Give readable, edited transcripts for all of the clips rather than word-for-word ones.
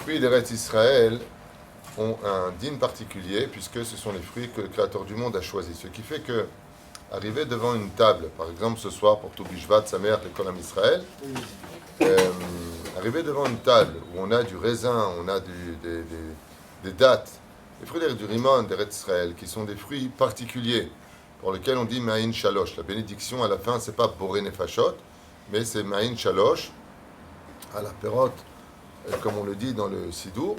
fruits d'Eretz Israël ont un din particulier puisque ce sont les fruits que le Créateur du monde a choisis. Ce qui fait que, arriver devant une table, par exemple ce soir pour Tou Bishvat, sa mère, l'école en Israël, arriver devant une table où on a du raisin, on a des dattes, les fruits du rimon d'Eretz Israël, qui sont des fruits particuliers, pour lesquels on dit Ma'in Shalosh. La bénédiction à la fin, c'est pas Boré Nefashot, mais c'est Ma'in Shalosh, à la perote, comme on le dit dans le Sidour.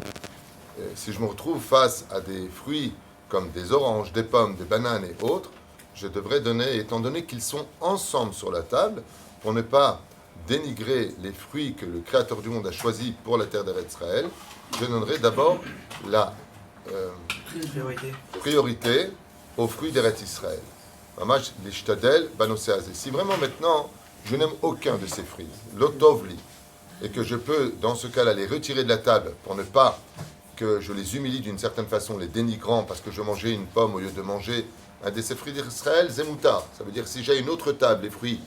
Si je me retrouve face à des fruits comme des oranges, des pommes, des bananes et autres, je devrais donner, étant donné qu'ils sont ensemble sur la table, pour ne pas dénigrer les fruits que le Créateur du monde a choisis pour la terre d'Eretz Israël, je donnerai d'abord la priorité aux fruits d'Eretz Israël. Mamash l'ishtadel banoseazé. Si vraiment maintenant je n'aime aucun de ces fruits, l'otovli, et que je peux dans ce cas-là les retirer de la table pour ne pas que je les humilie d'une certaine façon, les dénigrant parce que je mangeais une pomme au lieu de manger un de ces fruits d'Israël, zemoutar. Ça veut dire si j'ai une autre table, les fruits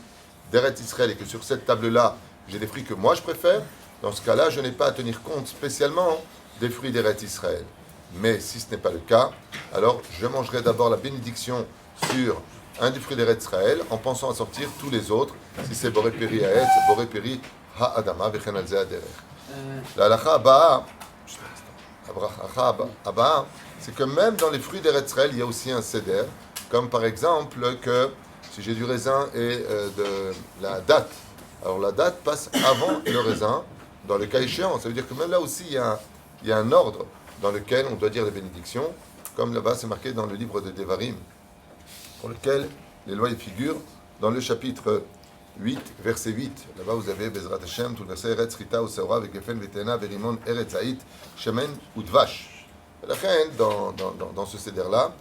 d'Eretz Israël, et que sur cette table-là, j'ai des fruits que moi je préfère, dans ce cas-là, je n'ai pas à tenir compte spécialement des fruits d'Eretz Israël. Mais si ce n'est pas le cas, alors je mangerai d'abord la bénédiction sur un des fruits d'Eretz Israël en pensant à sortir tous les autres. Si c'est Boré Peri Haetz, Boré Peri Ha'adama, Vechen al Zeh Aderech. La halacha abba, c'est que même dans les fruits d'Eretz Israël, il y a aussi un seder, comme par exemple que si j'ai du raisin et de la date, alors la date passe avant le raisin, dans le cas échéant. Ça veut dire que même là aussi, il y a un ordre dans lequel on doit dire les bénédictions, comme là-bas c'est marqué dans le livre de Devarim, pour lequel les lois y figurent dans le chapitre 8, verset 8. Là-bas vous avez Bezrat Hashem, tout le verset Eretz Rita, Useora, Vegefen, Vetena, Verimon, Eretz Haït, Shemen, Udvash. La fin, dans ce céder-là,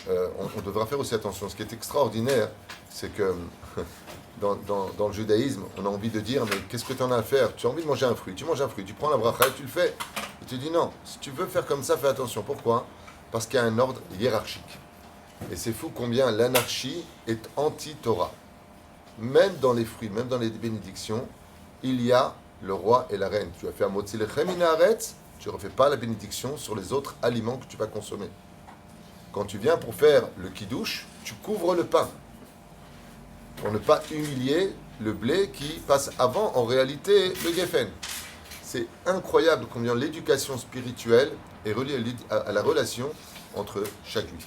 on devra faire aussi attention. Ce qui est extraordinaire, c'est que dans le judaïsme, on a envie de dire, mais qu'est-ce que tu en as à faire? Tu as envie de manger un fruit, tu manges un fruit, tu prends la bracha et tu le fais. Et tu dis non, si tu veux faire comme ça, fais attention. Pourquoi? Parce qu'il y a un ordre hiérarchique. Et c'est fou combien l'anarchie est anti-Torah. Même dans les fruits, même dans les bénédictions, il y a le roi et la reine. Tu as fait un motzi lechem min haaretz, tu ne refais pas la bénédiction sur les autres aliments que tu vas consommer. Quand tu viens pour faire le kidouche, tu couvres le pain. Pour ne pas humilier le blé qui passe avant, en réalité, le geffen. C'est incroyable combien l'éducation spirituelle est reliée à la relation entre chaque juif.